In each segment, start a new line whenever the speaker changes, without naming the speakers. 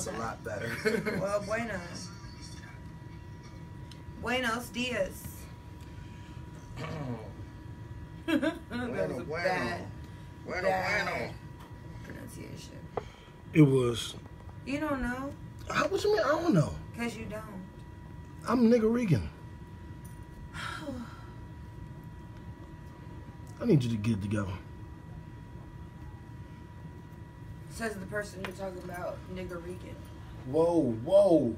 That's a lot better.
Well, bueno. Buenos dias.
Bueno.
Bad pronunciation.
It was.
You don't know?
What you mean? I don't know.
Because you don't.
I'm Nicaraguan. I need you to get it together.
Says the person you're talking about, Nicaraguan.
Whoa.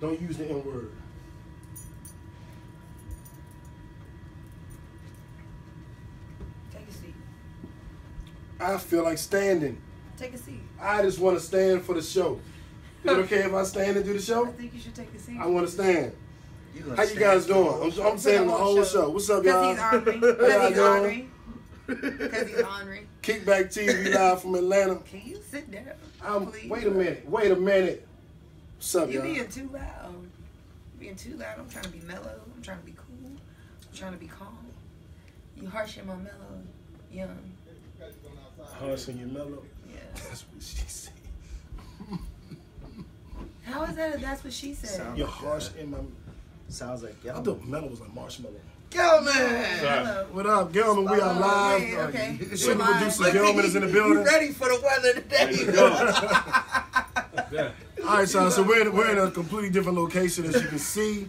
Don't use the N-word.
Take a seat.
I feel like standing.
Take a seat.
I just want to stand for the show. Is it okay if I stand and do the
I
show?
think you should take a seat.
I want to stand. How you guys doing? I'm saying the whole show. What's up, y'all?
Because he's ornery. Because he's ornery.
KickbackTV live from Atlanta.
Can you sit down, please?
Wait a minute. What's up,
You
y'all?
being too loud. Being too loud. I'm trying to be mellow. I'm trying to be cool. I'm trying to be calm. You harsh and my mellow. Young.
Harsh and you mellow?
Yeah.
That's what she said.
How is that? That's what she said.
You're harsh in my...
Sounds like
I thought mellow was like marshmallow.
Gelman!
Hello.
What up, Gelman? We are live.
Hey, okay.
Super
We're
producer
live.
Gelman is in the building.
You ready for the weather today?
All right, so we're in a completely different location, as you can see,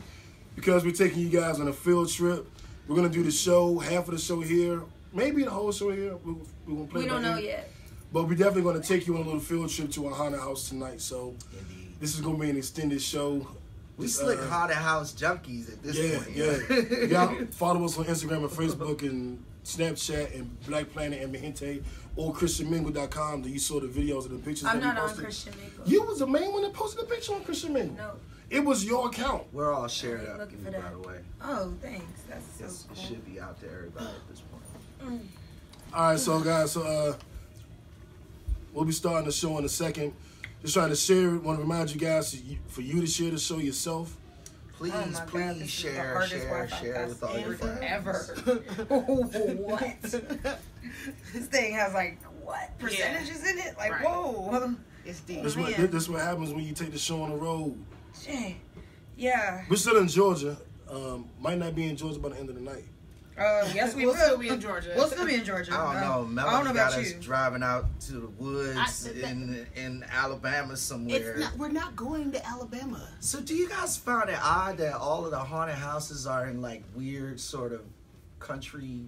because we're taking you guys on a field trip. We're gonna do the show, half of the show here, maybe the whole show here. We're gonna play.
We don't know yet.
But we're definitely gonna take you on a little field trip to our haunted house tonight. So this is gonna be an extended show.
We slick haunted house junkies at this point.
Yeah. Y'all follow us on Instagram and Facebook and Snapchat and Black Planet and Mahente or ChristianMingle.com that you saw the videos and the pictures
I'm
that
not
we
on
posted.
Christian Mingle.
You was the main one that posted the picture on Christian Mingle.
No.
It was your account.
We're all shared up,
Looking for
by
that.
the way.
Oh, thanks. That's so
It
cool.
should be out to everybody at this point.
All right, so guys, we'll be starting the show in a second. Just trying to share it. Want to remind you guys for you to share the show yourself.
Please,
Oh my God,
please
this is the
share
hardest Wi-Fi
with all your friends.
ever. What? This thing has like what percentages in it? Like whoa.
It's deep.
This is what happens when you take the show on the road.
Shit. Yeah.
We're still in Georgia. Might not be in Georgia by the end of the night.
Yes, we
We'll
will.
still be in Georgia.
We'll still be in Georgia.
I don't know.
I don't
Melody
know
got
about
us
you.
driving out to the woods in Alabama somewhere.
We're not going to Alabama.
So do you guys find it odd that all of the haunted houses are in like weird sort of country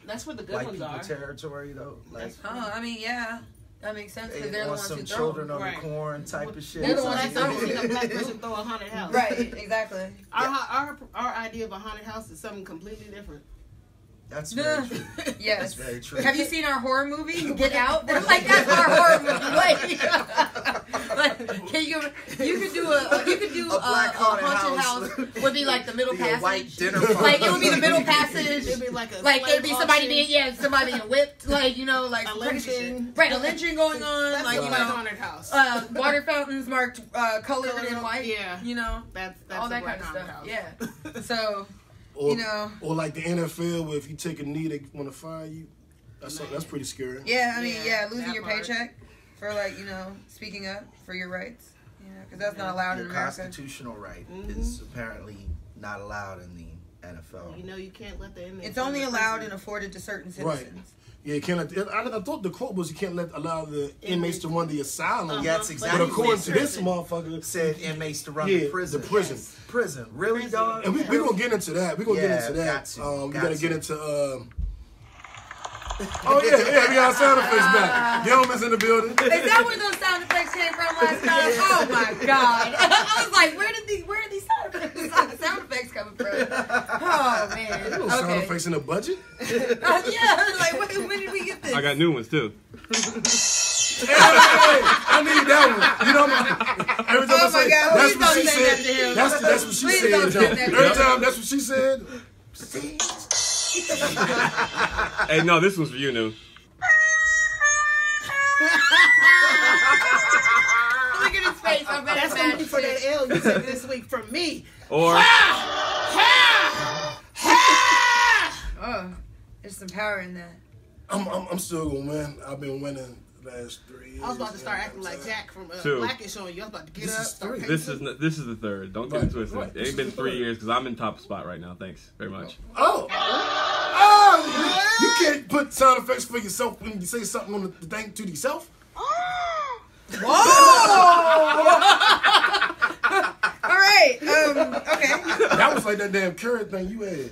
That's where the good
white
ones
people
are.
territory though? Like
Oh, I mean, yeah. That makes sense because
they
they're the
want
ones
some
who throw
children
them.
on
Right.
the corn type of shit.
They're the
So
ones
last
that
time we
throw
seen
them.
a black person throw a haunted house.
Right, exactly.
Our idea of a haunted house is something completely different.
That's very true.
Yes.
That's very true.
Have you seen our horror movie, Get Out? Like that's our horror movie. Like you could do a
black
haunted house would be like the middle
Be a
passage.
white dinner
Like it would be the middle passage.
It'd be like a
Like there'd be
slave
somebody
auction.
somebody being whipped, like like
A
crazy shit.
lynching.
Right, a lynching going on,
That's
like
like a haunted house.
water fountains marked colored
Colored,
in white.
yeah.
That's
all
all that
black
kind of
haunted
stuff.
house.
Yeah. So
Or,
know.
or like the NFL, where if you take a knee, they want to fire you. That's pretty scary.
yeah, I mean losing
that
your
part.
paycheck for speaking up for your rights. Because that's not allowed in
Your
America.
constitutional right is apparently not allowed in the NFL.
You know you can't let the inmates.
It's only
in the
allowed
prison.
and afforded to certain
Right.
citizens.
Yeah, you can't let. I thought the quote was you can't allow the inmates to run the asylum.
Yeah, that's
But
exactly
according to
what it
this motherfucker,
said inmates to run
yeah,
the prison.
the prison.
Prison. Really, dog?
And we're gonna get into that. We're gonna get into that.
got to.
We
Got
gotta
to.
get into. Oh yeah, we got sound effects back. Gelman's in the building.
Is that where those sound effects came from last time? Oh my god! I was like, where did these sound effects coming from? Oh man!
No sound effects in the budget.
Yeah, like when did we get this?
I got new ones too.
Hey, I need that one. You know, every time I say
God,
that's
please
what she
don't say that to
said.
him.
That's what she
Please
said.
don't say that to
Every
him.
time that's what she said.
Hey, no, this one's for you, new.
Look at his face. I bet
That's
it's
gonna
mad
be for that L you said this week from me.
Or
Oh, there's some power in that.
I'm still gonna win. I've been winning last 3 years.
I was about to start acting like Jack from
Two.
Blackish on you. I was about to get
This
up.
is
start
three.
pacing.
This is the third. Don't get it twisted.
Right.
It
This
ain't been
is the
3
third.
years because I'm in top spot right now. Thanks very much.
Oh! Oh! You can't put sound effects for yourself when you say something on the thing to yourself?
Whoa! All right. Okay.
That was like that damn carrot thing you had.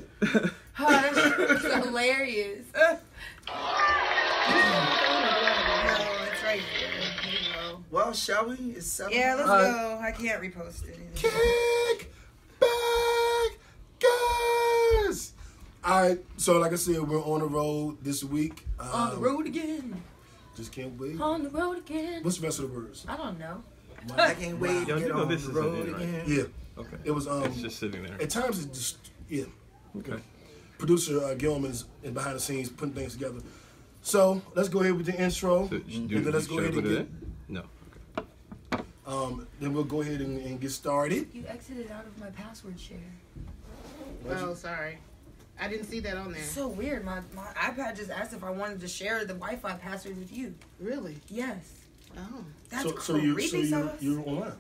Oh, that's hilarious. No, it's right here. Here you go.
Well, shall we? It's 7.
Yeah, let's go. I can't repost it either.
Kickbackers! Alright, so like I said, we're on the road this week.
On the road again.
Just can't wait.
On the road again.
What's the rest of the words?
I don't know.
I can't wait
Yo,
to
you
get
know
on
this
the
isn't
road
it, right?
again.
Yeah.
Okay.
It was
It's just sitting there.
at times it just yeah.
Okay.
Producer Gilman's in behind the scenes putting things together. So let's go ahead with the intro.
So,
And then let's go ahead and get
No.
then we'll go ahead and get started.
You exited out of my password share.
Oh, sorry. I didn't see that on there.
So weird. My iPad just asked if I wanted to share the Wi-Fi password with you.
Really?
Yes.
Oh.
That's
So
creepy sauce.
you're online.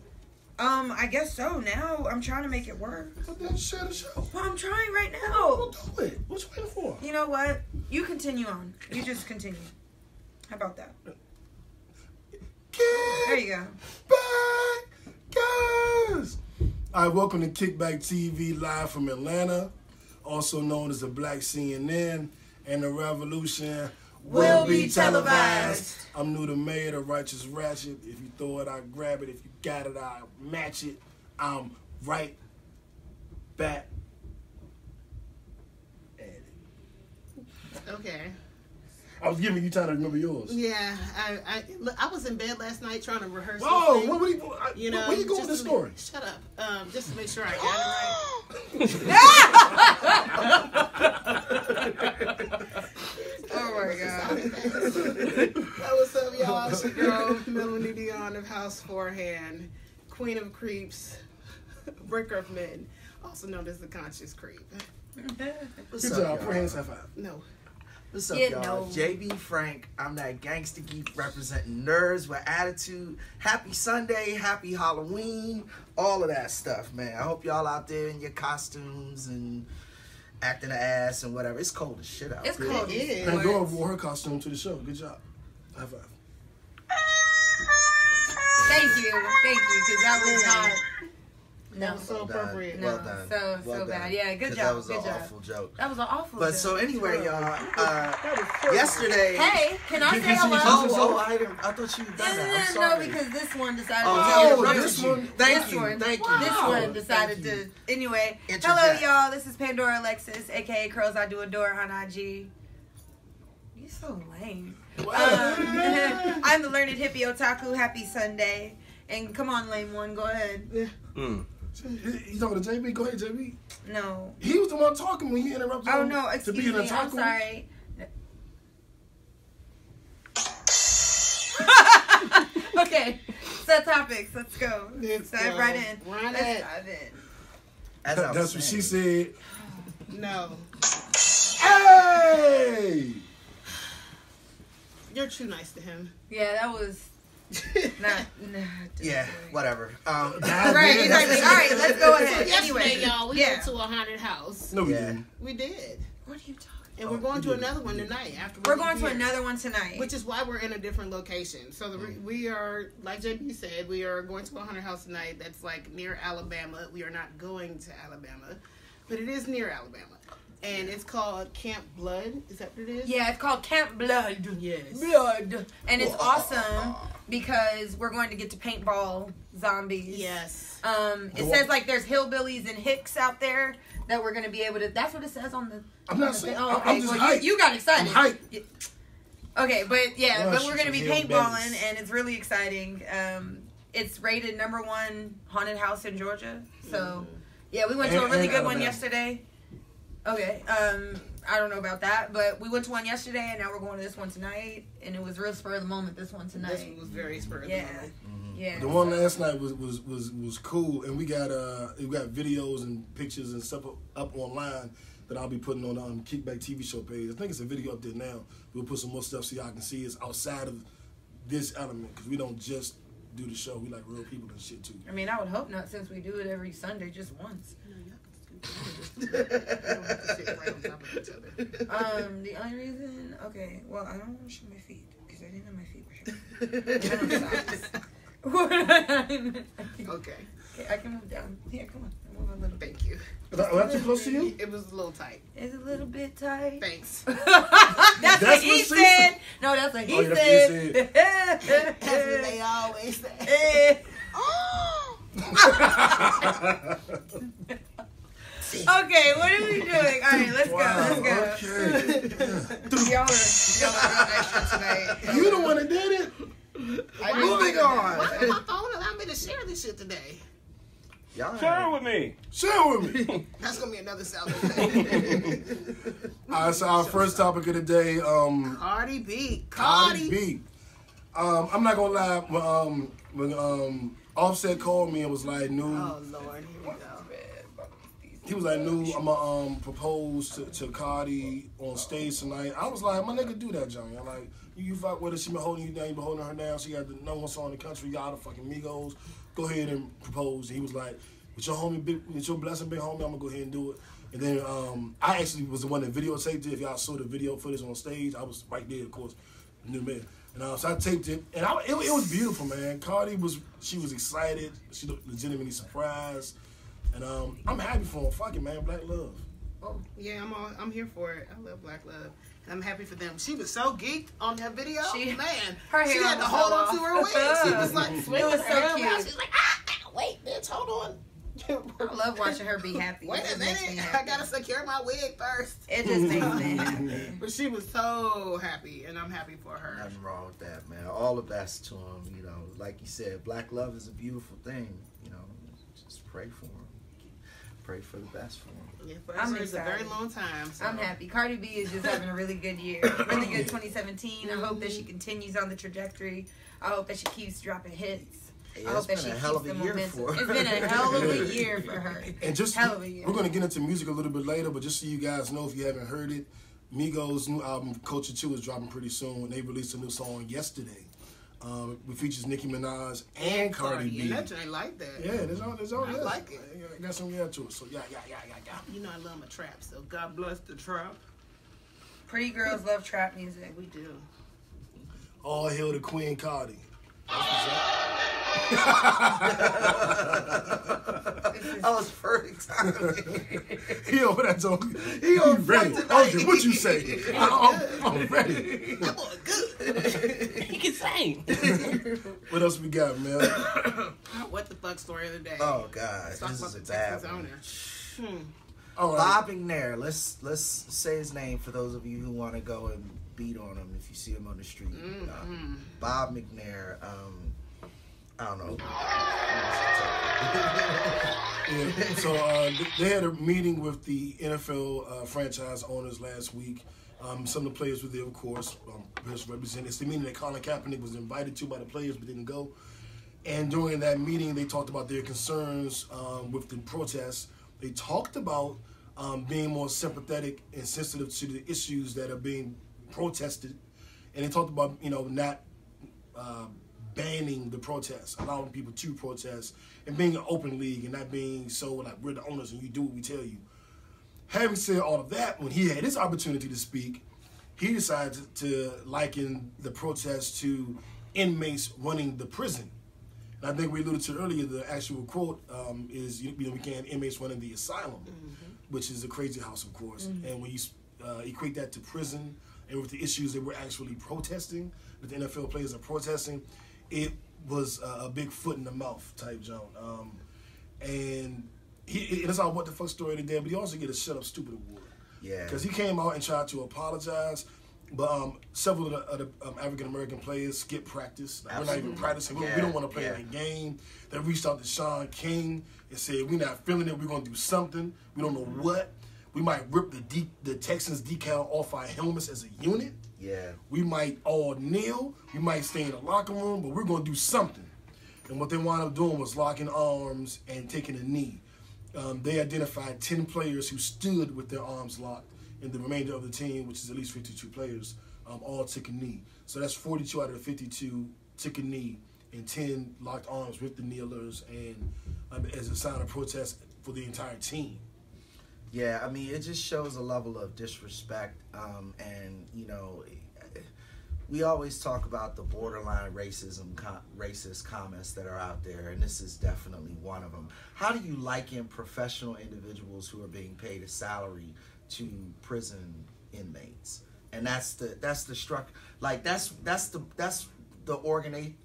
I guess so. Now I'm trying to make it work.
Well, then share the show.
Well, I'm trying right
Well,
now.
do it. What you waiting for?
You know what? You continue on. You just continue. How about that? There you go.
Kickbackers! All right, welcome to Kickback TV live from Atlanta, also known as the Black CNN, and the revolution
Will be televised.
I'm new to Mayor, the righteous ratchet. If you throw it, I grab it. If you got it, I match it. I'm right back at it.
Okay.
I was giving you time to remember yours.
Yeah, I was in bed last night trying to rehearse.
Whoa,
this thing,
where
you know,
you going with this
just to
story?
Shut up. Just to make sure I got it
Oh my god.
right. What's up, y'all? It's your girl, Melanie Dion of House Forehand, Queen of Creeps, Breaker of Men, also known as the Conscious Creep.
What's
Good
up,
job.
y'all?
Put hands high five.
No.
What's up,
Yeah,
y'all?
no.
JB Frank. I'm that gangster geek representing nerds with attitude. Happy Sunday, happy Halloween, all of that stuff, man. I hope y'all out there in your costumes and acting an ass and whatever. It's cold as shit out
It's
there.
cold.
It is.
Pandora wore her costume to the show. Good job. High five.
Thank you, because that was not.
That
No,
was so appropriate.
No.
Well done.
so
Well done.
bad. Yeah, good
'Cause
job.
That was
Good
an
job.
awful joke.
That was an awful.
But
joke.
so anyway, y'all.
That was so
Yesterday.
Hey, can I
Can
say
you see
hello?
this?
I thought you done that. I'm
No,
sorry.
because this one decided
Oh,
to
this
interrupt you.
one. Thank
This
you.
one.
Thank you.
This
Wow.
one decided
Thank you.
to. Anyway,
Interject.
hello, y'all. This is Pandora Alexis, aka Curls I Do Adore on IG. You so lame. I'm the learned hippie otaku. Happy Sunday. And come on, lame one, go ahead.
Mm.
You talking to JB? Go ahead, JB.
No.
He was the one talking when he interrupted
Oh
him
no,
to
excuse
be an
me. I'm
otaku.
sorry. Okay, set topics. Let's go.
Let's
Dive
go.
right in.
Run
Let's
it.
dive in.
As I was
That's what she
saying.
said.
No.
Hey!
You're too nice to him.
Yeah, that was not.
Yeah, whatever.
Right, exactly. All right, let's go ahead.
Yesterday,
Anyway,
y'all, we
yeah.
went to a haunted house.
No, we
Yeah.
didn't.
We did.
What are you talking?
And we're going to another one tonight. After
We're
we
going to
leave here.
another one tonight.
Which is why we're in a different location. So we are, like JB said, we are going to a haunted house tonight that's like near Alabama. We are not going to Alabama, but it is near Alabama. And it's called Camp Blood. Is that what it is?
Yeah, it's called Camp Blood.
Yes.
Blood. And it's awesome because we're going to get to paintball zombies.
Yes.
It says like there's hillbillies and hicks out there that we're going to be able to. That's what it says on the.
I'm not saying.
Oh, okay.
I'm just
Well,
hyped.
you got excited.
I'm hyped.
Okay, but yeah,
Gosh,
but we're going to be
some
paintballing,
hillbillies.
and it's really exciting. It's rated #1 haunted house in Georgia. So, yeah, we went to a
And-
really
and
good one
Alabama.
yesterday. Okay, I don't know about that, but we went to one yesterday, and now we're going to this one tonight, and it was real spur of the moment. This one tonight.
This one was very spur of the
Yeah,
moment.
yeah.
The one last night was cool, and we got videos and pictures and stuff up online that I'll be putting on Kickback TV show page. I think it's a video up there now. We'll put some more stuff so y'all can see. It's outside of this element because we don't just do the show. We like real people and shit too.
I mean, I would hope not, since we do it every Sunday just once.
We don't have to sit right on top of each other.
The only reason, okay, well, I don't want to show my feet because I didn't know my feet were showing.
Okay.
Okay, I can move down. Here, come on. Move a little bit.
Thank you.
Was that too close to you?
It was a little tight.
It's a little bit tight.
Thanks.
That's what he
she
said. No, that's what he
Oh, that's what he
said.
That's what they always say. Oh!
Okay, what are we doing? All right, let's go. Let's go.
Okay.
Y'all are
extra today.
You the one that did it.
Moving on.
Why did my phone allow me to share this shit today?
Y'all
Share it with me.
Share with me.
That's gonna be another salad day.
All right, so our first topic of the day,
Cardi B.
Cardi B. I'm not gonna lie, when Offset called me and was like, "New,"
Oh Lord, here we go.
he was like, "New, I'm gonna propose to Cardi on stage tonight." I was like, "My nigga, do that, Johnny." I'm like, "You fuck with her, she been holding you down, you been holding her down. She got the number one song in the country, y'all the fucking Migos. Go ahead and propose." And he was like, "With your homie, with your blessing, big homie, I'm gonna go ahead and do it." And then I actually was the one that videotaped it. If y'all saw the video footage on stage, I was right there, of course, new man. And so I taped it, and it was beautiful, man. Cardi was excited. She looked legitimately surprised, and I'm happy for her. Fuck it, man. Black love.
Oh yeah, I'm here for it. I love Black Love. And I'm happy for them. She was so geeked on that video.
Her hair
she had to
was
hold
so
on to her wig. She was like,
It was so cute.
She was like, wait, bitch, hold on.
I love watching her be happy.
Wait a minute, I gotta secure my wig first.
It just makes me happy.
But she was so happy, and I'm happy for her.
Nothing wrong with that, man. All the best to him. You know, like you said, black love is a beautiful thing. You know, just pray for him. Pray for the best for him.
Yeah, forever is a very long time. So.
I'm happy. Cardi B is just having a really good year. Really good 2017. I hope that she continues on the trajectory. I hope that she keeps dropping hits.
Yeah,
I hope that she keeps the momentum. It's been a hell of a year for her.
And just
hell of a year.
We're gonna get into music a little bit later, but just so you guys know, if you haven't heard it, Migos' new album Culture 2 is dropping pretty soon. They released a new song yesterday. It features Nicki Minaj and Cardi B.
And that ain't like that.
Yeah, there's all.
I like it.
I got some to it. So yeah.
You know I love my trap, so God bless the trap.
Pretty girls love trap music.
We do.
All hail the Queen Cardi.
I was perfect timing.
He over that talking.
He on
ready.
point tonight.
Okay, what you say? I'm ready.
Come on, good.
He can sing.
What else we got, man?
What the fuck story of the day?
Oh God,
Let's talk
this
about
is a
the
bad
Texans
one.
owner.
All right.
Bob McNair. Let's say his name for those of you who want to go and beat on him if you see him on the street. Bob McNair. I don't know.
Yeah, so they had a meeting with the NFL franchise owners last week. Some of the players were there, of course, represented. It's the meeting that Colin Kaepernick was invited to by the players but didn't go. And during that meeting, they talked about their concerns with the protests. They talked about being more sympathetic and sensitive to the issues that are being protested. And they talked about, not banning the protests, allowing people to protest, and being an open league and not being so like we're the owners and you do what we tell you. Having said all of that, when he had his opportunity to speak, he decided to liken the protests to inmates running the prison. And I think we alluded to earlier, the actual quote is, we can inmates running the asylum, which is a crazy house, of course. And when you equate that to prison and with the issues that we're actually protesting, that the NFL players are protesting, it was a big foot in the mouth type joke. And it's all what the fuck story today, but he also get a shut up stupid award.
Yeah.
Because he came out and tried to apologize, but several of the African American players skipped practice. Like, we're not even practicing. We don't want to play that game. They reached out to Sean King and said, we're not feeling it. We're going to do something. We don't know what. We might rip the Texans decal off our helmets as a unit.
Yeah.
We might all kneel. We might stay in the locker room, but we're going to do something. And what they wound up doing was locking arms and taking a knee. They identified 10 players who stood with their arms locked, and the remainder of the team, which is at least 52 players, all took a knee. So that's 42 out of the 52 took a knee, and 10 locked arms with the kneelers, and as a sign of protest for the entire team.
Yeah, I mean, it just shows a level of disrespect, and you know, we always talk about the borderline racist comments that are out there, and this is definitely one of them. How do you liken professional individuals who are being paid a salary to prison inmates? And that's the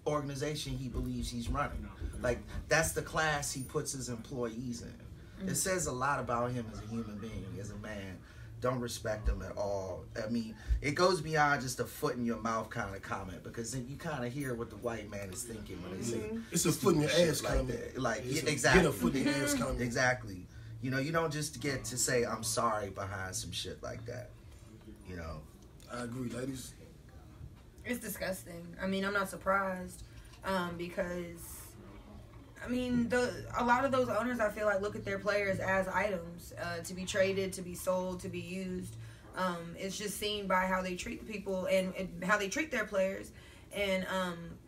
organization he believes he's running. Like, that's the class he puts his employees in. It says a lot about him as a human being, as a man. Don't respect him at all. I mean, it goes beyond just a foot in your mouth kind of comment, because then you kind of hear what the white man is thinking when they say
it's a foot in your ass comment.
Exactly.
Get a foot in your ass comment.
Exactly. You know, you don't just get to say I'm sorry behind some shit like that. You know.
I agree, ladies.
It's disgusting. I mean, I'm not surprised because, I mean, a lot of those owners, I feel like, look at their players as items to be traded, to be sold, to be used. It's just seen by how they treat the people and how they treat their players. And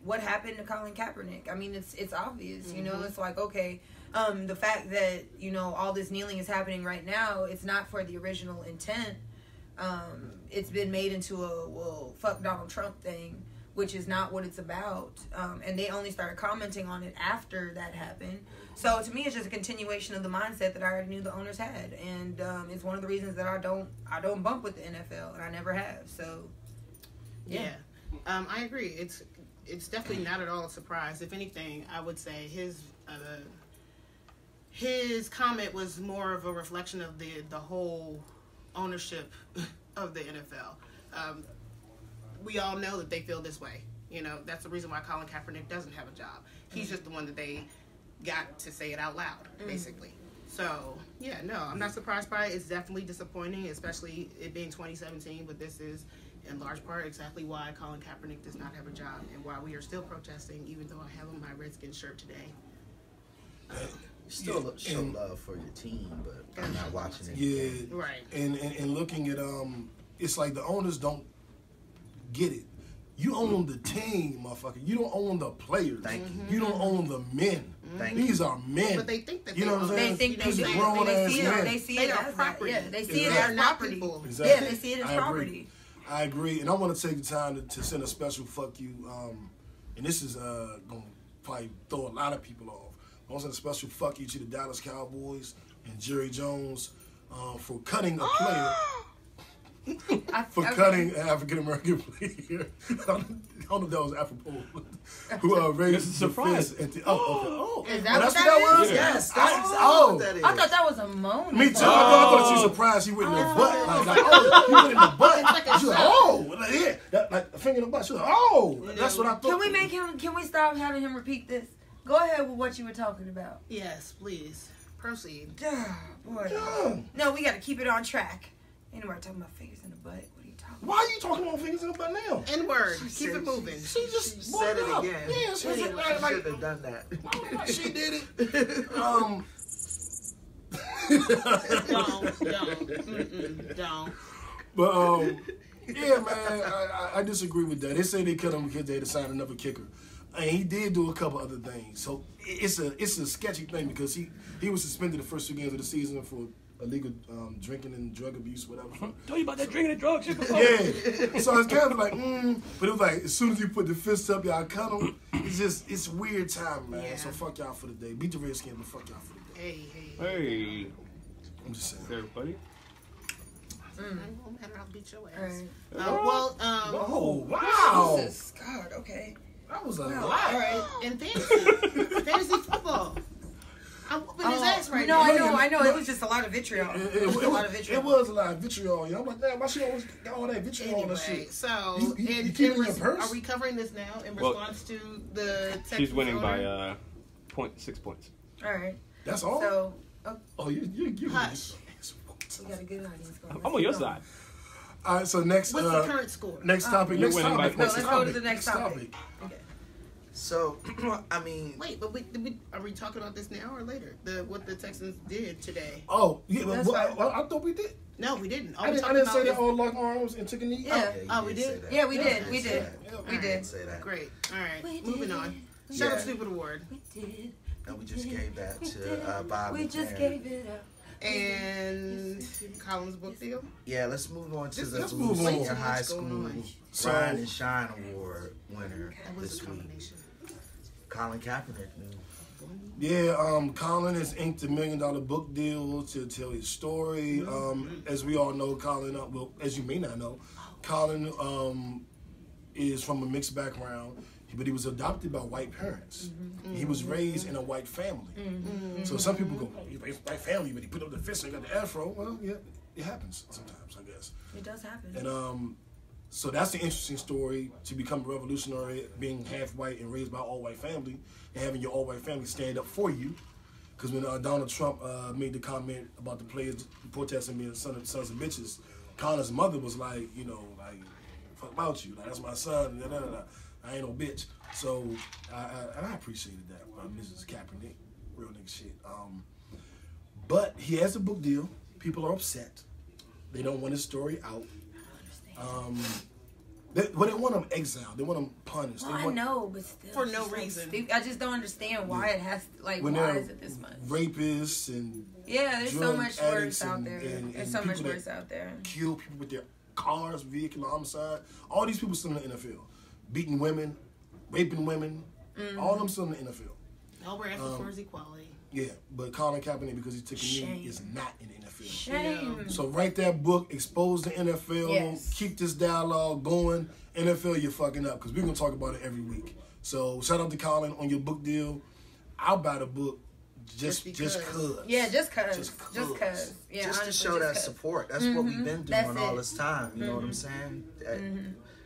what happened to Colin Kaepernick? I mean, it's obvious. You know, it's like, okay, the fact that, you know, all this kneeling is happening right now, it's not for the original intent. It's been made into a, well, fuck Donald Trump thing, which is not what it's about. And they only started commenting on it after that happened. So to me, it's just a continuation of the mindset that I already knew the owners had. And it's one of the reasons that I don't bump with the NFL, and I never have. So, yeah.
I agree. It's definitely not at all a surprise. If anything, I would say his comment was more of a reflection of the whole ownership of the NFL. We all know that they feel this way. You know, that's the reason why Colin Kaepernick doesn't have a job. He's just the one that they got to say it out loud, basically. So, yeah, no, I'm not surprised by it. It's definitely disappointing, especially it being 2017, but this is, in large part, exactly why Colin Kaepernick does not have a job and why we are still protesting, even though I have on my Redskins shirt today.
Still show love for your team, but I'm not watching it.
Yeah,
right.
And looking at it's like the owners don't get it. You own the team, motherfucker. You don't own the players.
Thank you.
You don't own the men.
These
are men.
But they think that
you know what I'm saying?
They think
These
they
are
do.
grown
They
ass
see
men.
it. They see it as
property.
Yeah, they see it
They
as
are not
property.
people.
Exactly.
Yeah, they see it as property.
I agree, and I want to take the time to send a special fuck you. And this is gonna probably throw a lot of people off. I want to send a special fuck you to the Dallas Cowboys and Jerry Jones for cutting a player. Cutting an African American player. I don't know if that was apropos. Who raised the fist at the
Is that
that's
what
what that was?
is?
Yes, that's
Oh.
what that is.
I thought that was a moan.
Me too. I thought she was surprised she went in the butt. Like, oh, you went in the butt. She was like, oh, yeah, like a finger in the butt. She was like, oh, that's what I thought.
Can we stop having him repeat this? Go ahead with what you were talking about.
Yes, please. Proceed.
Boy.
Yeah.
No, we got to keep it on track. Ain't nobody talking about fingers in the butt. What are you talking about?
Why are you talking about fingers in the butt now?
N-word. Keep it moving.
She just
said it
up.
again.
Yeah,
She should have done that.
She did it.
Don't.
But yeah, man, I disagree with that. They say they cut him because they had to sign another kicker, and he did do a couple other things. So it's a sketchy thing because he was suspended the first 2 games of the season for illegal drinking and drug abuse, whatever.
Tell you about that drinking and drugs shit before.
Yeah. So it's kind of like, but it was like as soon as you put the fist up, y'all cut him. It's a weird time, man.
Yeah.
So fuck y'all for the day. Beat the Redskins, but fuck y'all for the day.
Hey.
I'm just saying.
Everybody.
No matter, I'll beat your ass.
All right.
Oh wow!
Jesus, God, okay.
That was a
All
lot.
right.
And fantasy football. I'm whooping his ass right now.
I know. It was just a lot of vitriol.
It was a lot of vitriol. I'm like, damn, why she always got all that vitriol and shit?
So,
you keep it in your purse?
are we covering this now in response to the Texans?
She's winning
owner?
by 6 points.
All right.
That's all?
So,
you
Hush.
we got a good audience going.
I'm on your side.
All right, so next
What's the current score?
next topic.
You're
Next
winning by
topic.
four.
Next
Let's go to
topic.
the next topic. Okay.
So, I mean,
Wait, but are we talking about this now or later? What the Texans did today?
Oh, yeah,
That's
well,
fine.
I thought we did.
No, we didn't.
I didn't say that all locked arms and took a knee.
Yeah.
Oh, we did?
Yeah, we did.
Yeah,
We
say
did.
that.
We
I
did.
didn't say that.
Great. All right.
We
Moving
did.
on.
We
Shut
did.
up, stupid award.
We did.
And we just gave that to Bob.
We just
McNair.
gave it up.
And Colin's book deal.
Yeah, let's move on to the
Let's move on.
Senior High
What's going
School
on?
So-
Ryan and Shine Award winner
That was
this
a
week.
combination.
Colin Kaepernick knew.
Yeah, Colin has inked $1 million book deal to tell his story. As we all know, Colin, well, as you may not know, Colin is from a mixed background, but he was adopted by white parents. He was raised in a white family. So some people go, oh, he's a white family, but he put up the fist and got the afro. Well, yeah, it happens sometimes, I guess.
It does happen.
And so that's the interesting story, to become a revolutionary, being half white and raised by an all-white family, and having your all-white family stand up for you. Because when Donald Trump made the comment about the players protesting being sons of bitches, Colin's mother was like, you know, like, fuck about you. Like, that's my son. Da, da, da, da. I ain't no bitch. So I appreciated that, Mrs. Kaepernick. Real nigga shit. But he has a book deal. People are upset. They don't want his story out. They want him exiled. They want him punished.
Well, I know, but still.
For no
it's like
reason.
I just don't understand why it has to, like,
When
why
they're
is it this much?
rapists and
Yeah, there's so
drug
much
addicts
worse out
and-
there.
and
There's so much
people that
worse out there.
kill people with their cars, vehicular homicide. All these people still in the NFL. Beating women, raping women. All of them still in the NFL.
All we're asking for is equality.
Yeah, but Colin Kaepernick, because he took a knee,
Shame.
is not in the NFL.
Shame.
So write that book, expose the NFL,
Yes.
keep this dialogue going. NFL, you're fucking up, because we're going to talk about it every week. So shout out to Colin on your book deal. I'll buy the book just
because.
cause.
Yeah, just cause.
Just
Just cause. Yeah,
just to
honestly,
show that
'cause.
support. That's what we've been
That's
doing all
it.
this time. You know what I'm saying?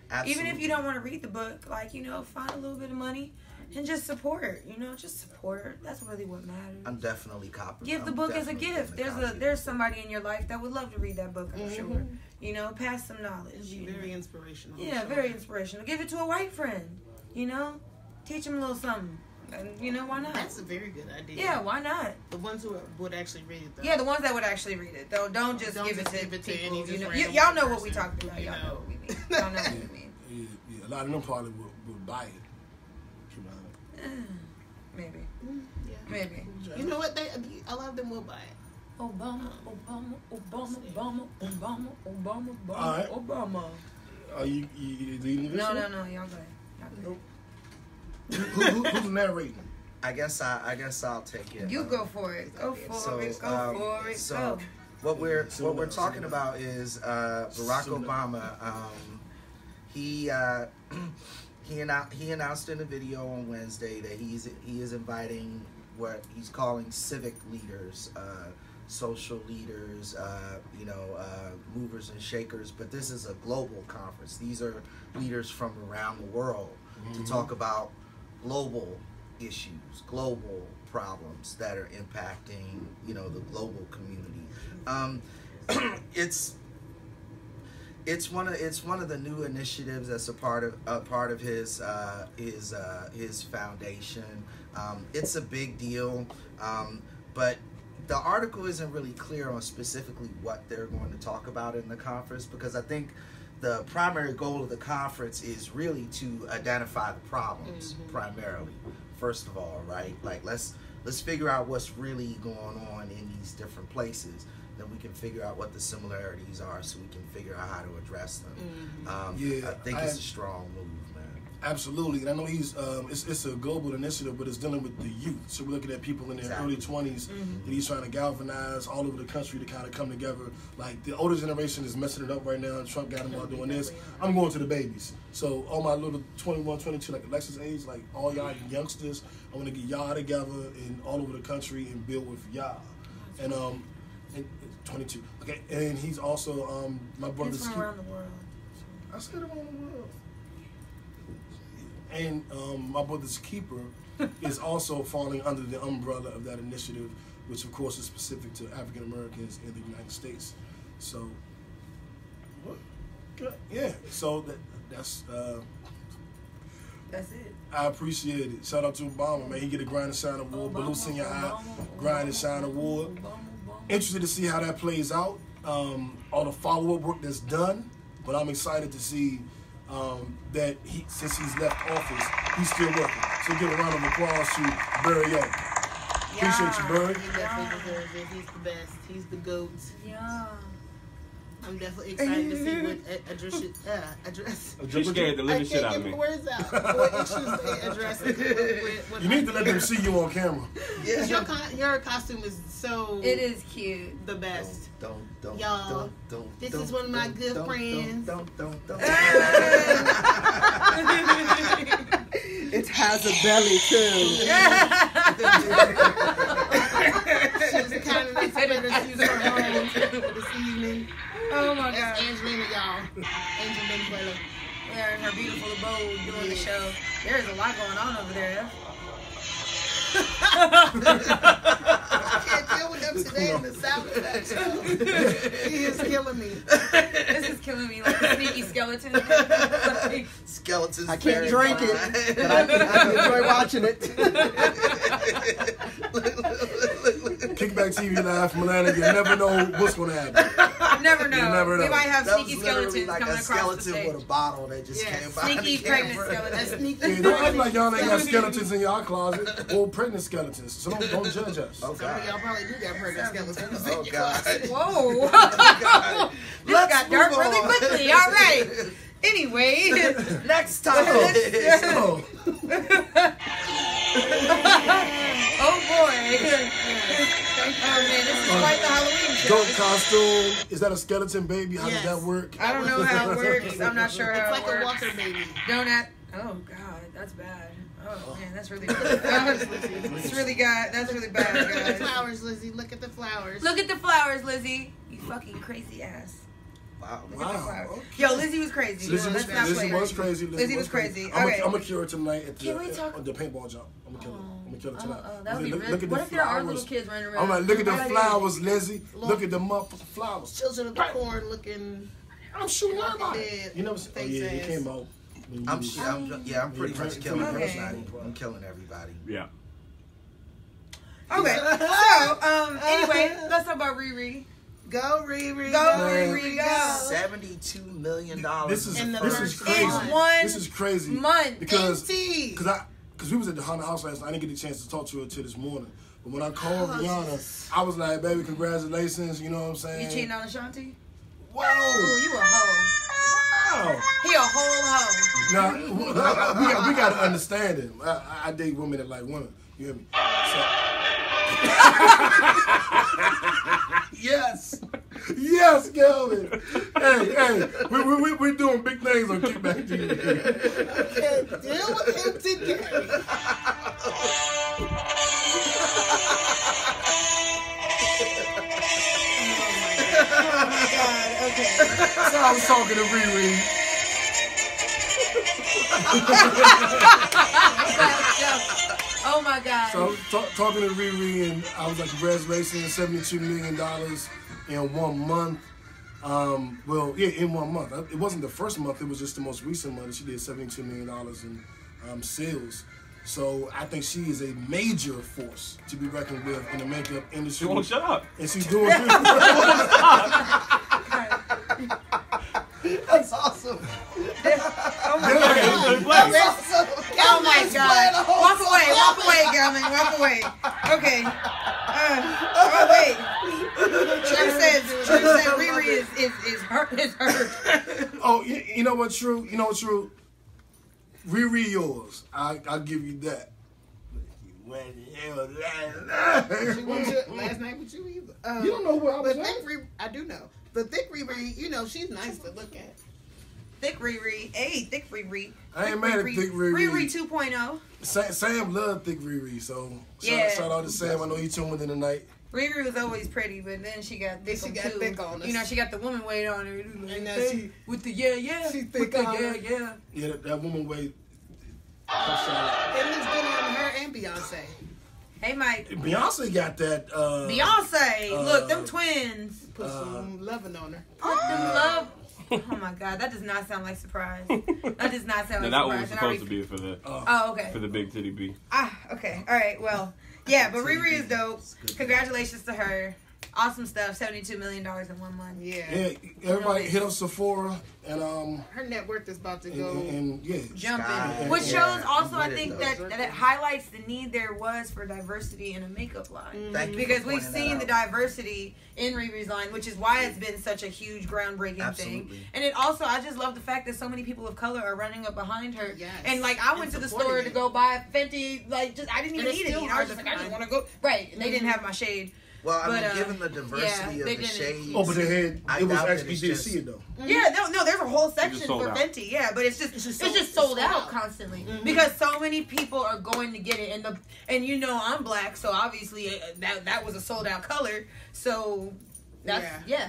Absolutely.
Even if you don't want to read the book, like, you know, find a little bit of money and just support. You know, just support. That's really what matters.
I'm definitely copying.
Give the book as a gift. There's somebody in your life that would love to read that book, I'm sure. You know, pass some knowledge. You know.
Very inspirational.
Yeah, very inspirational. Give it to a white friend. You know, teach them a little something. And, you know, why not?
That's a very good idea.
Yeah, why not?
The ones who would actually read it, though.
Yeah, the ones that would actually read it. Though, don't just give it to
any
people.
just
You know,
random
y'all know
white
what we
person,
talking about.
you
Y'all know
know.
what we mean. Y'all know what we mean.
Yeah, a lot of them probably would buy it. Keep it honest.
Maybe.
Yeah.
Maybe.
You know what? A lot of them will buy it.
Obama, Obama, Obama, Obama, Obama, Obama, Obama,
All right.
Obama.
Are you leading this
No,
one?
no, no. Y'all go ahead.
Who's narrating?
I guess I'll take it.
You go for it. Go for
So,
it. Go for it.
so
Go.
what we're talking about is Barack
Similar.
Obama. He announced in a video on Wednesday that he is inviting what he's calling civic leaders, social leaders, movers and shakers. But this is a global conference. These are leaders from around the world to talk about global issues, global problems that are impacting, the global community. It's one of the new initiatives that's a part of his foundation. It's a big deal, but the article isn't really clear on specifically what they're going to talk about in the conference, because I think the primary goal of the conference is really to identify the problems primarily. First of all, right? Like let's figure out what's really going on in these different places. Then we can figure out what the similarities are, so we can figure out how to address them. I think it's a strong move, man.
Absolutely, and I know he's it's a global initiative, but it's dealing with the youth. So we're looking at people in their early 20s that he's trying to galvanize all over the country to kind of come together. Like the older generation is messing it up right now, and Trump got them all doing this. I'm going to the babies. So all my little 21, 22, like Alexa's age, like all y'all youngsters, I want to get y'all together and all over the country and build with y'all. And 22. Okay, and he's also my brother's
He's from around the world.
I said around the world. And my brother's keeper is also falling under the umbrella of that initiative, which of course is specific to African Americans in the United States. So, what? Yeah. So that's
it.
I appreciate it. Shout out to Obama, man. He get a Grind and Shine Award, Blue Senior High Grind and Shine Award. Interested to see how that plays out. all the follow-up work that's done, but I'm excited to see that since he's left office, he's still working. So give a round of applause to Barry Young. Appreciate you, Barry.
He definitely deserves it. He's the best. He's the GOAT.
Yeah.
I'm definitely excited to see what address.
She's scared the living shit out of me.
I can't get the words out. What issues they address.
You need to let them see you on camera.
Yeah.
Your costume is so.
It is cute.
The best.
Don't,
Y'all, this is one of my good friends.
Don't.
It has a belly too.
She's kind enough to let us use her home this evening.
Oh my God.
That's Angelina, y'all. Angelina.
They're in her beautiful abode doing the show. There's a lot going on over there.
I can't deal with him today in the sound effects. He is killing me.
This is killing me like a sneaky skeleton. Like,
Skeletons.
I can't drink it, but I can enjoy watching it.
Kickback TV Live from Atlanta. You never know what's going to happen.
never know.
You never know.
We might have
That
sneaky
was literally
skeletons
like
coming
a
across the
skeleton
stage.
with a bottle that just came by.
Sneaky
the
pregnant
camera.
skeleton.
Sneaky.
Yeah, don't act like y'all ain't got skeletons in y'all closet or pregnant skeletons. So don't judge us.
Oh,
Some of
God.
y'all probably do got pregnant skeletons.
Oh, God.
Whoa.
God.
This
Let's
got dark
move
really
on.
quickly. All right. Anyway.
Next topic.
So,
Oh boy. Oh man, this is quite the Halloween show.
goat costume. Is that a skeleton baby? How
Yes.
does that work?
I don't know how it works. I'm not sure
It's
how
like
it works.
a walker baby.
Don't act. Oh God, that's bad. Oh man, that's really bad. It's really bad. That's really bad,
Look at the
guys.
flowers, Lizzie. Look at the flowers.
Look at the flowers, Lizzie. You fucking crazy ass.
Wow.
Look at the flowers.
Okay.
Yo, Lizzie was crazy.
Lizzie
Yo,
was,
let's not
Lizzie
play
was
her.
crazy.
Lizzie was crazy.
I'm
Okay.
gonna kill her tonight at
Can we talk-
the paintball jump. I'm gonna kill her. I'm gonna kill her tonight.
That would be
look,
really.
look at
What
the
if there are
flowers.
little kids running around?
I'm like, look at the
Right.
flowers, Lizzie. Look at the motherfucking flowers.
Children of the corn looking.
I'm shooting everybody.
Dead.
You never. Oh
Face
yeah, it
ass.
came out.
I'm pretty much killing
Okay.
everybody. I'm killing everybody.
Yeah.
Okay. So, anyway, let's talk about Riri.
Go, Riri.
Go,
Man.
Riri, go.
$72 million.
This is
In the
this is
first
crazy.
month.
One
This is crazy
month.
because
Empty.
because we was at the haunted house last night. I didn't get the chance to talk to her until this morning. But when I called Rihanna, I was like, "Baby, congratulations!" You know what I'm saying?
You cheating on Ashanti?
Whoa!
Ooh, you a hoe.
Wow!
He a whole hoe.
Now we got to understand it. I date women that like women. You hear me? So, yes, yes, Kelvin. Hey, we're doing big things on Kickback TV.
Can't deal with him today.
Oh my God. Okay.
So I was talking to Riri.
Oh my God.
So I was talking to Riri, and I was like, congratulations, $72 million in 1 month. Well, yeah, in 1 month. It wasn't the first month, it was just the most recent month. She did $72 million in sales. So I think she is a major force to be reckoned with in the makeup industry.
You won't shut up.
And she's doing good.
That's awesome.
Oh my God. Oh my God. Walk away, Gelman, walk away. Okay. Oh wait. True said Riri is hurt.
Oh, you know what, True? You know what, True? Riri yours. I'll give you that.
She wasn't last night with you either.
You don't know where I was
But
at.
Thick Riri, I do know. But Thick Riri, you know, she's nice to look at.
Thick Riri. Hey, Thick Riri.
I ain't mad at Thick Riri.
Riri 2.0.
Sam loved Thick Riri, so
Yeah.
shout out to Sam. I know he tuned in tonight.
Riri was always pretty, but then she got thick.
She got
too.
thick on us.
You know, she got the woman weight on her.
And now she-
with the yeah.
she
with
thick
the
on her.
yeah.
Yeah, that woman weight.
It looks good on her and Beyonce.
Hey, Mike.
Beyonce got that.
Beyonce. Look, them twins.
Put some loving on her.
Put them love. Oh my God, that does not sound like surprise. That does not sound
Now
like
that one was
surprise.
supposed to be for the
Oh, okay.
big titty B.
Okay. All right. Well, yeah, but Riri is dope. Congratulations to her. Awesome stuff. $72 million in 1 month.
Yeah, everybody hit up Sephora and
her net worth is about to go
and yeah,
jumping. Which shows also, I think that it highlights the need there was for diversity in a makeup line. Because we've seen the diversity in Riri's line, which is why it's been such a huge groundbreaking thing. And it also, I just love the fact that so many people of color are running up behind her.
Yes.
And like, I went to the store to go buy Fenty, like, just I didn't even need it. I was just like, I just want to go. Right. And they didn't have my shade.
Well, I mean, given the diversity of the shades.
Oh, but they had, it was actually, you did see it though.
Yeah, no, there's a whole section for Fenty. Yeah, but it's just sold out constantly because so many people are going to get it, and you know I'm black, so obviously that was a sold out color. So that's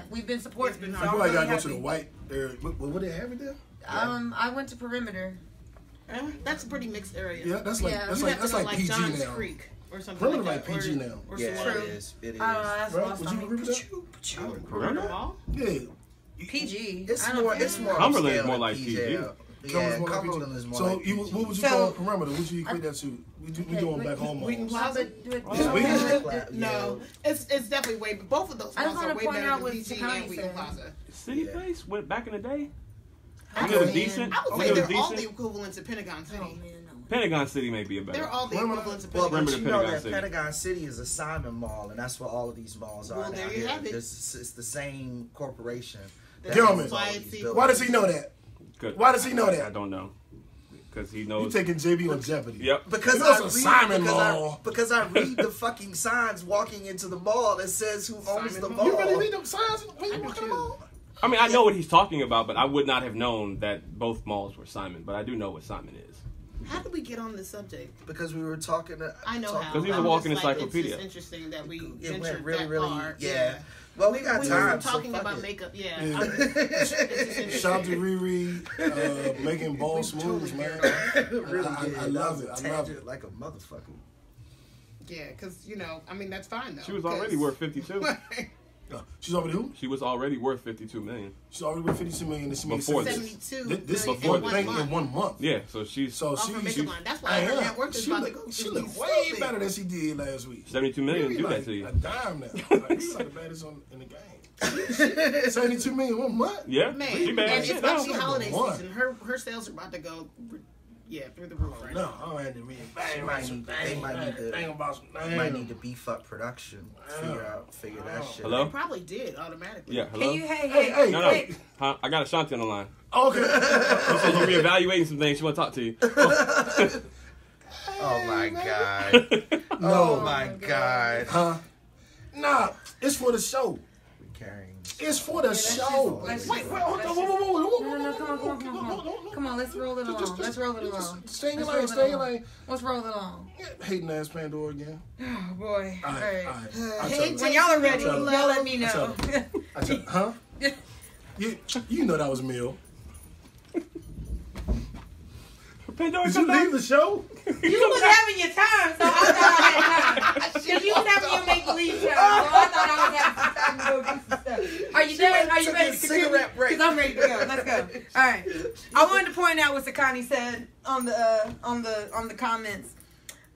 we've been supporting.
I feel like I gotta go to the white. What they have it there?
I went to Perimeter.
That's a pretty mixed area.
Yeah, that's like PG
John's
now.
Creek. Or something like
PG now.
Yeah, it is. It is.
That's
right? Would you agree with that?
Perimeter Mall?
Yeah.
PG.
It's more.
Cumberland is more like PG.
Yeah, Cumberland is more.
So
like PG.
what would you call Perimeter? What would you equate that to? We doing back home
Wheaton
malls.
Plaza? No, it's definitely way. Both of those malls are way better than PG and Wheaton Plaza.
City Place went back in the day.
I
It was decent.
would say they're all the equivalent to Pentagon City.
Pentagon City may be a better.
They're all the equivalent to
Well,
Pentagon
but
City.
you know
Pentagon
that
City.
Pentagon City is a Simon Mall, and that's what all of these malls are
Well,
now.
there you have it.
It's the same corporation.
Gentlemen,
Why
why does he know that?
Good.
Why does he know
I
that?
don't know. Because he
You
knows.
taking JB on Jeopardy?
Yep.
Because
He
I
knows
read,
a Simon Mall.
because I read the fucking signs walking into the mall that says who owns the mall.
You really read them signs when you walk in the mall?
I mean, I know what he's talking about, but I would not have known that both malls were Simon. But I do know what Simon is.
How did we get on this subject?
Because we were talking.
I know how.
'Cause he's a
I'm
walking
just like,
encyclopedia.
It's just interesting that we
It went
ventured
really,
that
really.
far.
Yeah. Well, we got
We
time.
were talking
so fuck
about
it.
makeup. Yeah.
Yeah.
It's just interesting.
Shout out to Riri, making balls moves, man.
Really
I
did.
love it.
That was
I
a
love
tangent
it.
like a motherfucker.
Yeah, because I mean that's fine though.
She was already worth 52.
She's already who?
She was already worth 52 million.
She's already worth 52 million. This means
Before this.
72
this
million
before
in 1
thing
month.
in 1 month.
Yeah, so she's
So
Off her makeup line. That's why her net worth is
she
about to
look,
go.
she look
She's
way
stupid.
better than she did last week.
72 million.
Riri
Do
like
that to you.
a dime now. Like, she's like the baddest in the game. 72 million 1 month.
Yeah,
Man,
she
and
bad
it's
shit now.
actually holiday
One.
season. Her sales are about to go, through the roof right
No,
now.
I don't have to read.
They might need to beef up production. Figure that shit.
Hello?
They probably did automatically.
Yeah, hello.
Hey.
No, no. Huh? I got Ashanti on the line.
Okay.
She said you're reevaluating some things. She want to talk to you.
Oh my god. Oh my god.
Huh? Nah, it's for the show.
We carrying.
It's for the show.
let's
Wait,
just-
hold on, whoa.
No, come on, let's roll it along. Let's roll it along.
Stay in your
Let's
lane,
roll it
stay in your
along.
lane.
Let's roll it along.
Hating ass Pandora again.
Oh boy. All right.
Alright.
Hey,
When y'all are ready,
I'll tell
y'all let me know.
Huh? You know that was Mill.
Pandora,
Did you
come back.
leave the show?
You was having your time, so I thought I had time. Cause you was having your make-believe time, so I thought I was having some time to go do some stuff. Are you done? Are you ready to contribute?
cigarette break.
Because I'm ready to go. Let's go. All right. I wanted to point out what Sakani said on the comments.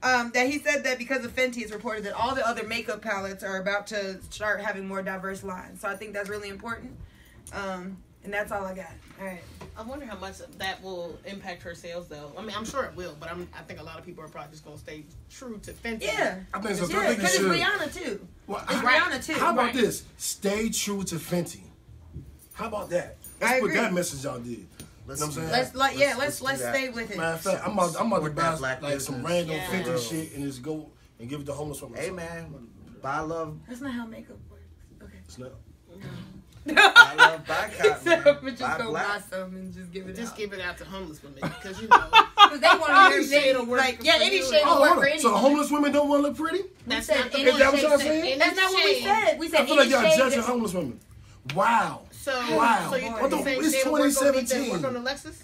That he said that because of Fenty, it's reported that all the other makeup palettes are about to start having more diverse lines. So I think that's really important. And that's all I got. All right.
I wonder how much that will impact her sales, though. I mean, I'm sure it will, but I think a lot of people are probably just going to stay true to Fenty.
Yeah.
I think so.
Yeah,
I think
because
you
it's
should.
Rihanna too.
Well,
It's Rihanna too.
How about
Right.
this? Stay true to Fenty. How about that? Let's
I
put
agree.
that message out there. You know what I'm saying?
Let's
do that.
stay with it.
Matter of fact, I'm about to
Support
buy
that black
like some
business.
random
Yeah.
Fenty shit and just go and give it to homeless women.
Hey man, buy love.
That's not how makeup works. Okay.
It's not.
Buy love. Buy cotton.
So,
man.
but just
Buy
go buy
black.
some and just give it
Just
out.
give it out to homeless women because
Because they want to
Any shade will work
like,
for
yeah, any
you.
shade
Oh,
will work
hold
for
on. So
anyone.
homeless women don't want to look pretty?
That's
said
not the
any
Is that what y'all
shade-
saying?
That's not what we
shade.
said. We said
I feel like
any
y'all
shade
judging
that-
homeless women. Wow.
So,
Wow.
so you
What
think
the-
the same
it's
shade will work on me that
2017.
work on Alexis?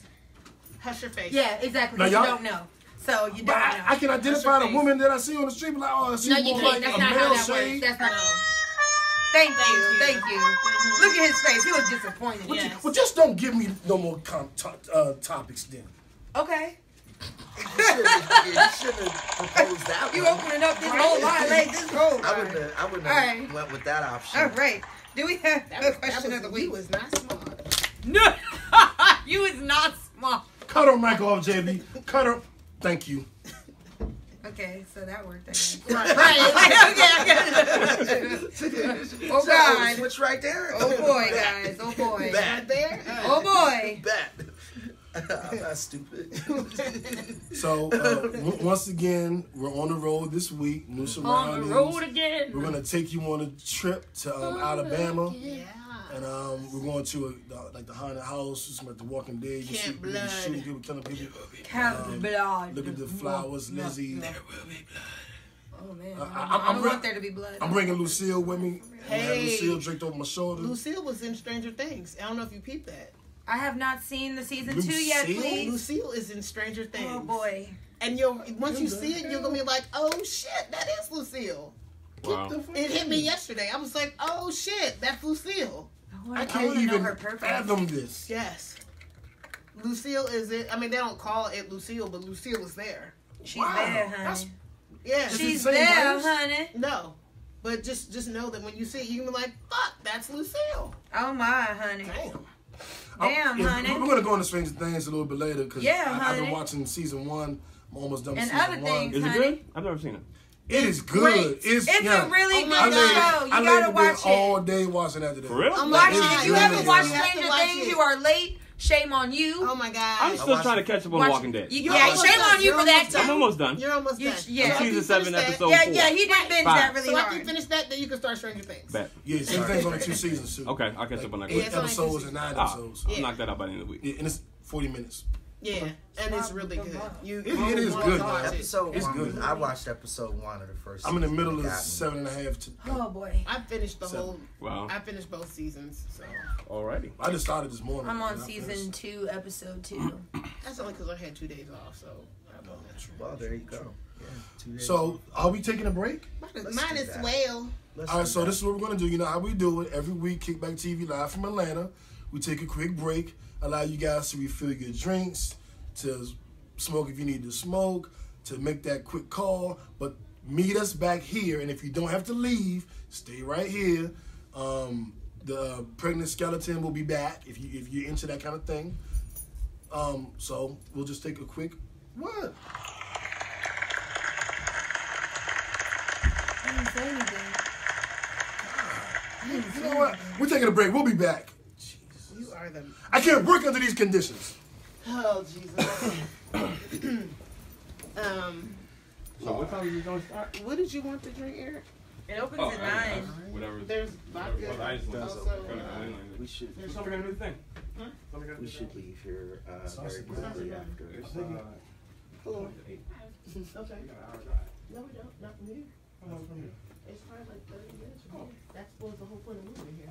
Hush your face.
Yeah, exactly.
Now,
'cause you
y'all-
don't know. So you don't
But
know.
I can identify the
face.
woman that I see on the street, like, oh, she
No, you
more
can't.
like
That's
a
not how
male
that
shade.
works. That's not. Thank you. Thank you. Look at his face. He was disappointed.
Yes.
Well, just don't give me no more topics then.
Okay.
You shouldn't have proposed that
You
one.
opening up this whole line, like this whole
I
line.
wouldn't
All right.
have went with that option.
All right. Do we have a question of the
You
week?
was not smart.
No. You is not smart.
Cut her mic off, JB. Cut her. Thank you.
Okay, so that worked, I guess.
Right.
Okay. Oh, God.
Switch right there.
Oh, boy, guys. Oh, boy.
Bad.
There.
Oh, boy.
Bad. I'm not stupid.
So, once again, we're on the road this week. New surroundings.
On the road again.
We're going to take you on a trip to Alabama.
Yeah.
And we're going to the haunted house, some like the Walking Dead. You
Camp
see,
Blood.
shooting people, killing people.
Count blood.
Look at the flowers, Lizzie.
There will be blood. Oh, man.
I'm
I don't want there to be blood.
I'm bringing Lucille with me. I have
Hey.
Lucille draped over my shoulder.
Lucille was in Stranger Things. I don't know if you peeped that.
I have not seen the season 2 yet,
Lucille?
please.
Lucille is in Stranger Things.
Oh, boy.
And once you see it, you're gonna be like, "Oh shit, that is Lucille."
Wow.
It hit me yesterday. I was like, "Oh shit, that's Lucille."
I
I
can't
wanna know
even
her purpose.
fathom this.
Yes, Lucille is it. I mean, they don't call it Lucille, but Lucille is there.
She's
Wow.
there,
That's-
honey.
Yeah,
Is it
She's
the same
there,
place?
honey.
no, but just know that when you see it, you can be like, "Fuck, that's Lucille."
Oh, my, honey.
Damn.
Damn, honey.
We're gonna go into Stranger Things a little bit later because
Yeah,
I've been
honey.
watching season 1. I'm almost done with
And
season
other
1.
things.
Is it
Honey.
good? I've never seen it.
It is good.
Great.
It's
yeah.
a really
Oh
good
my
I
God.
show. You
laid
gotta
in
watch
bed all
it.
day watching after that.
For real?
Oh my
Watch
God.
it. If you
Yeah,
haven't
yeah,
watched
yeah.
You have to
Stranger
watch
Things,
it.
you are late. Shame on you.
Oh my God.
I'm still
watched
trying to
it.
catch up on
Watch-
Walking Dead.
Yeah,
almost
shame
done.
on you
You're
for that
almost
too.
done.
I'm almost done.
You're almost
You-
done.
yeah.
I'm
After you
season
finish
7,
that-
episode
Yeah,
4.
yeah, he did binge
Five.
that really
So after you
hard.
finish that, then you can start Stranger Things.
Bet.
Yeah, Stranger Things only 2 seasons too.
Okay, I'll catch up on that.
Like 8
Yeah, it's only 2
episodes and 9
Ah,
episodes.
I'll
Yeah.
knock that out by the end of the week.
Yeah, and it's 40 minutes.
Yeah, and it's really good. You,
It is good, man.
Episode
It's
1.
good.
I watched episode 1 of the first.
I'm in the
season.
middle
It
of
got me.
7.5 to.
Oh boy.
I finished the
Seven.
whole.
Wow.
I finished both seasons, so
Alrighty.
I just started this morning.
I'm on
and I
season
finished.
2, episode 2.
that's only because I had 2 days off. So
Well, there you go. Yeah, 2 days.
So, are we taking a break?
Let's
mine
do
is
that.
swell.
Let's
All right,
do
so
that.
this is what we're going to do. You know how we do it. Every week, Kickback TV live from Atlanta. We take a quick break, allow you guys to refill your drinks, to smoke if you need to smoke, to make that quick call. But meet us back here, and if you don't have to leave, stay right here. The pregnant skeleton will be back if you're into that kind of thing. So we'll just take a quick what?
I didn't say anything.
You know what? We're taking a break. We'll be back.
You are the.
I can't work under these conditions.
Oh Jesus.
So what time are you going to start?
What did you want to drink, Eric?
It opens
Oh,
at 9.
whatever.
There's vodka.
What I just
Also,
We should.
there's
Something gonna do the thing.
We should leave here very quickly after.
Cool. Okay. No, we don't. Not from here. It's probably like 30 minutes from here. That was the whole point of moving here.